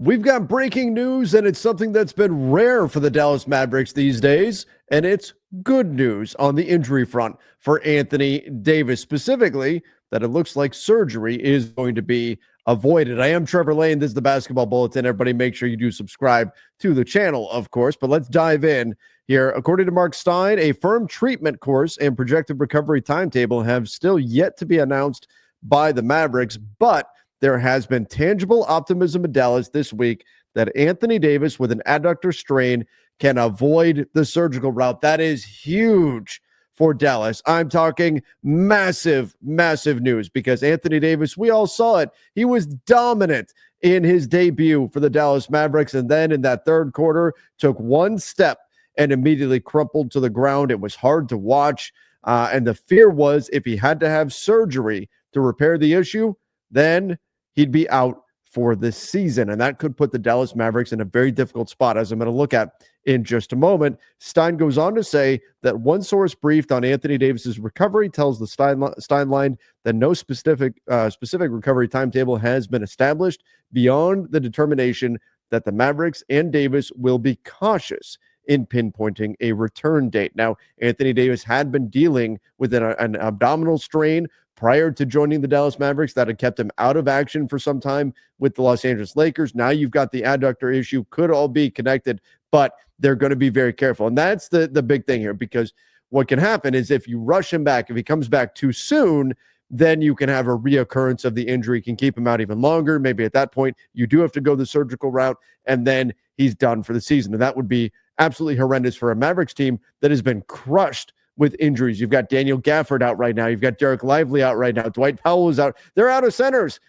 We've got breaking news, and it's something that's been rare for the Dallas Mavericks these days, and it's good news on the injury front for Anthony Davis, specifically that it looks like surgery is going to be avoided. I am Trevor Lane. This is the Basketball Bulletin. Everybody make sure you do subscribe to the channel, of course, but let's dive in here. According to Mark Stein, a firm treatment course and projected recovery timetable have still yet to be announced by the Mavericks, but there has been tangible optimism in Dallas this week that Anthony Davis with an adductor strain can avoid the surgical route. That is huge for Dallas. I'm talking massive, massive news because Anthony Davis, we all saw it. He was dominant in his debut for the Dallas Mavericks, and then in that third quarter took one step and immediately crumpled to the ground. It was hard to watch, and the fear was if he had to have surgery to repair the issue, then he'd be out for this season, and that could put the Dallas Mavericks in a very difficult spot, as I'm going to look at in just a moment. Stein goes on to say that one source briefed on Anthony Davis's recovery tells the Stein line that no specific recovery timetable has been established beyond the determination that the Mavericks and Davis will be cautious in pinpointing a return date. Now, Anthony Davis had been dealing with an abdominal strain prior to joining the Dallas Mavericks that had kept him out of action for some time with the Los Angeles Lakers. Now you've got the adductor issue, could all be connected, but they're going to be very careful. And that's the big thing here, because what can happen is if you rush him back, if he comes back too soon, then you can have a reoccurrence of the injury, can keep him out even longer. Maybe at that point, you do have to go the surgical route, and then he's done for the season. And that would be absolutely horrendous for a Mavericks team that has been crushed with injuries. You've got Daniel Gafford out right now. You've got Derek Lively out right now. Dwight Powell is out. They're out of centers.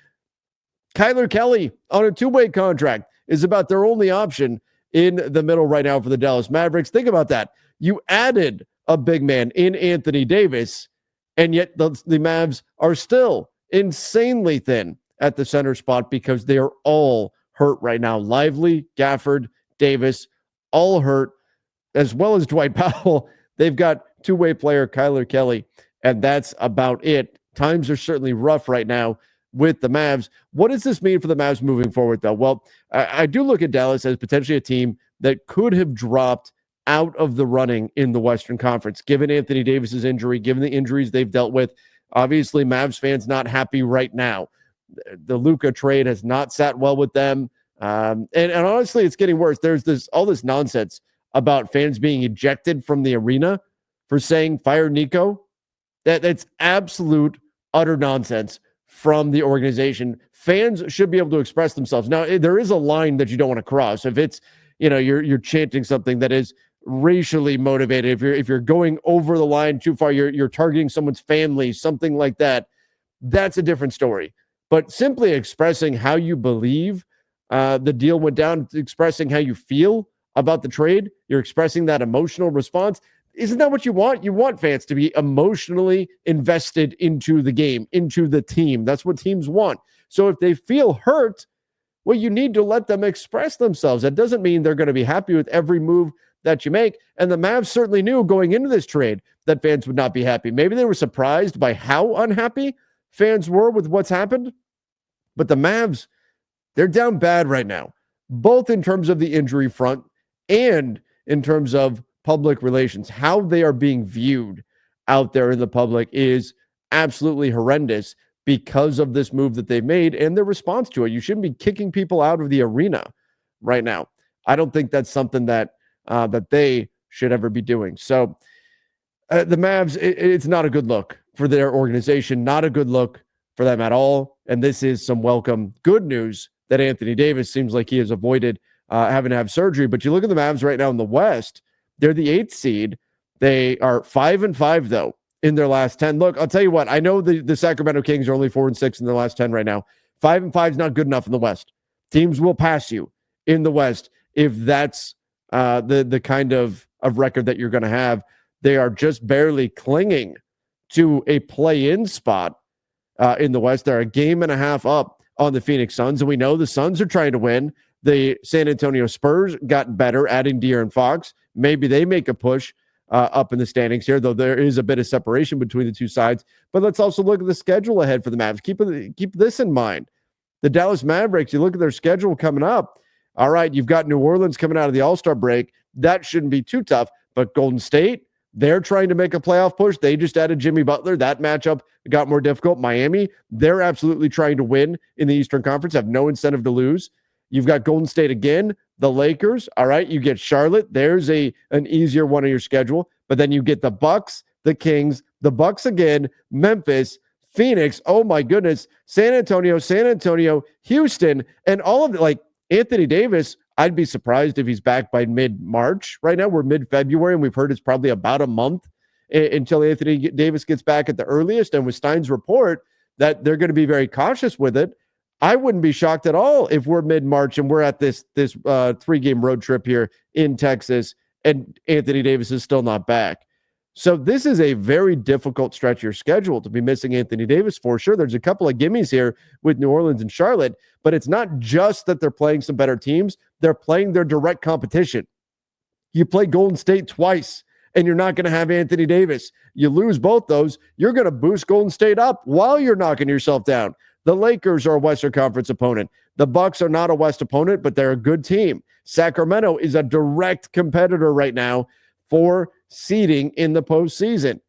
Kyler Kelly on a two-way contract is about their only option in the middle right now for the Dallas Mavericks. Think about that. You added a big man in Anthony Davis, and yet the Mavs are still insanely thin at the center spot because they are all hurt right now. Lively, Gafford, Davis, all hurt, as well as Dwight Powell. They've got two-way player Kyler Kelly, and that's about it. Times are certainly rough right now with the Mavs. What does this mean for the Mavs moving forward, though? Well, I do look at Dallas as potentially a team that could have dropped out of the running in the Western Conference, given Anthony Davis's injury, given the injuries they've dealt with. Obviously, Mavs fans not happy right now. The Luka trade has not sat well with them. And honestly, it's getting worse. There's all this nonsense about fans being ejected from the arena for saying fire Nico. That's absolute, utter nonsense from the organization. Fans should be able to express themselves. Now, there is a line that you don't want to cross. If it's, you're chanting something that is racially motivated, if you're going over the line too far, you're targeting someone's family, something like that, that's a different story. But simply expressing how you believe the deal went down, expressing how you feel about the trade, you're expressing that emotional response. Isn't that what you want? You want fans to be emotionally invested into the game, into the team. That's what teams want. So if they feel hurt, well, you need to let them express themselves. That doesn't mean they're going to be happy with every move that you make. And the Mavs certainly knew going into this trade that fans would not be happy. Maybe they were surprised by how unhappy fans were with what's happened. But the Mavs, they're down bad right now, both in terms of the injury front and in terms of public relations. How they are being viewed out there in the public is absolutely horrendous because of this move that they've made and their response to it. You shouldn't be kicking people out of the arena right now. I don't think that's something that they should ever be doing. So the Mavs, it's not a good look for their organization, not a good look for them at all. And this is some welcome good news that Anthony Davis seems like he has avoided having to have surgery. But you look at the Mavs right now in the West, they're the 8th seed. They are 5-5, though, in their last 10. Look, I'll tell you what, I know the Sacramento Kings are only 4-6 in their last 10 right now. 5-5 is not good enough in the West. Teams will pass you in the West if that's the kind of record that you're going to have. They are just barely clinging to a play-in spot in the West. They're a game and a half up on the Phoenix Suns, and we know the Suns are trying to win. The San Antonio Spurs got better, adding De'Aaron Fox. Maybe they make a push up in the standings here, though there is a bit of separation between the two sides. But let's also look at the schedule ahead for the Mavs. Keep this in mind. The Dallas Mavericks, you look at their schedule coming up, All right, you've got New Orleans coming out of the All-Star break. That shouldn't be too tough. But Golden State, they're trying to make a playoff push. They just added Jimmy Butler. That matchup got more difficult. Miami, they're absolutely trying to win in the Eastern Conference, have no incentive to lose. You've got Golden State again, the Lakers. All right, you get Charlotte. There's an easier one on your schedule. But then you get the Bucks, the Kings, the Bucks again, Memphis, Phoenix. Oh my goodness, San Antonio, Houston, and all of it. Like Anthony Davis, I'd be surprised if he's back by mid-March. Right now, we're mid-February, and we've heard it's probably about a month until Anthony Davis gets back at the earliest. And with Stein's report that they're going to be very cautious with it, I wouldn't be shocked at all if we're mid-March and we're at this 3-game road trip here in Texas, and Anthony Davis is still not back. So this is a very difficult stretch of your schedule to be missing Anthony Davis for sure. There's a couple of gimmies here with New Orleans and Charlotte, but it's not just that they're playing some better teams. They're playing their direct competition. You play Golden State twice, and you're not going to have Anthony Davis. You lose both those, you're going to boost Golden State up while you're knocking yourself down. The Lakers are a Western Conference opponent. The Bucks are not a West opponent, but they're a good team. Sacramento is a direct competitor right now for seeding in the postseason.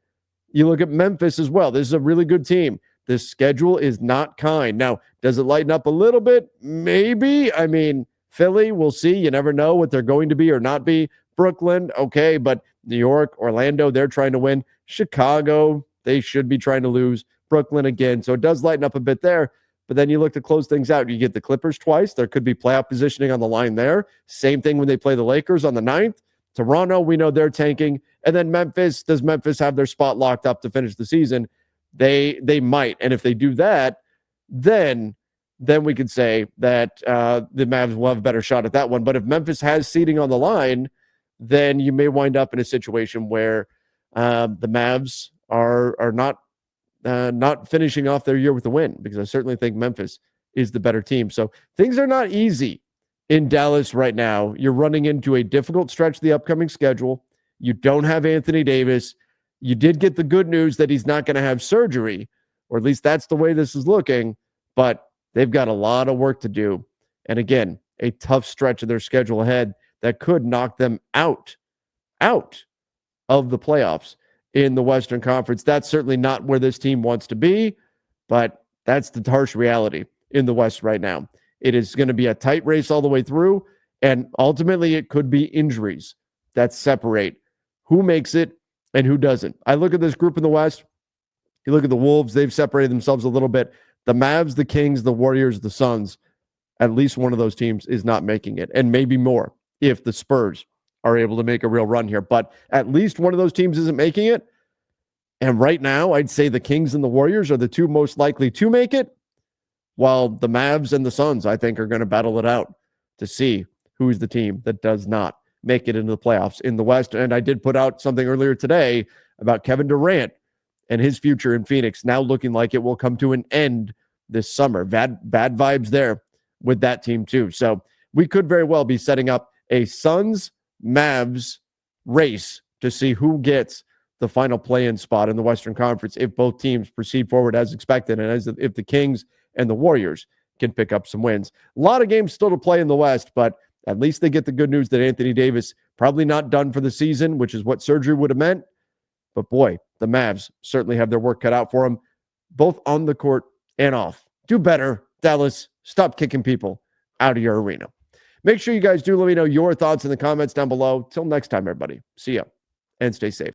You look at Memphis as well. This is a really good team. This schedule is not kind. Now, does it lighten up a little bit? Maybe. I mean, Philly, we'll see. You never know what they're going to be or not be. Brooklyn, okay, but New York, Orlando, they're trying to win. Chicago, they should be trying to lose. Brooklyn again. So it does lighten up a bit there. But then you look to close things out. You get the Clippers twice. There could be playoff positioning on the line there. Same thing when they play the Lakers on the 9th. Toronto, we know they're tanking. And then Memphis, does Memphis have their spot locked up to finish the season? They might. And if they do that, then we could say that the Mavs will have a better shot at that one. But if Memphis has seeding on the line, then you may wind up in a situation where the Mavs are not finishing off their year with a win, because I certainly think Memphis is the better team. So things are not easy in Dallas right now. You're running into a difficult stretch of the upcoming schedule. You don't have Anthony Davis. You did get the good news that he's not going to have surgery, or at least that's the way this is looking, but they've got a lot of work to do. And again, a tough stretch of their schedule ahead that could knock them out of the playoffs in the Western Conference. That's certainly not where this team wants to be, but that's the harsh reality in the West right now. It is going to be a tight race all the way through, and ultimately it could be injuries that separate who makes it and who doesn't. I look at this group in the West. You look at the Wolves, they've separated themselves a little bit. The Mavs, the Kings, the Warriors, the Suns, at least one of those teams is not making it, and maybe more if the Spurs are able to make a real run here. But at least one of those teams isn't making it. And right now, I'd say the Kings and the Warriors are the two most likely to make it, while the Mavs and the Suns, I think, are going to battle it out to see who's the team that does not make it into the playoffs in the West. And I did put out something earlier today about Kevin Durant and his future in Phoenix, now looking like it will come to an end this summer. Bad vibes there with that team too. So we could very well be setting up a Suns-Mavs race to see who gets the final play-in spot in the Western Conference if both teams proceed forward as expected, and if the Kings and the Warriors can pick up some wins. A lot of games still to play in the West, but at least they get the good news that Anthony Davis probably not done for the season, which is what surgery would have meant. But boy, the Mavs certainly have their work cut out for them, both on the court and off. Do better, Dallas. Stop kicking people out of your arena. Make sure you guys do let me know your thoughts in the comments down below. Till next time, everybody. See ya and stay safe.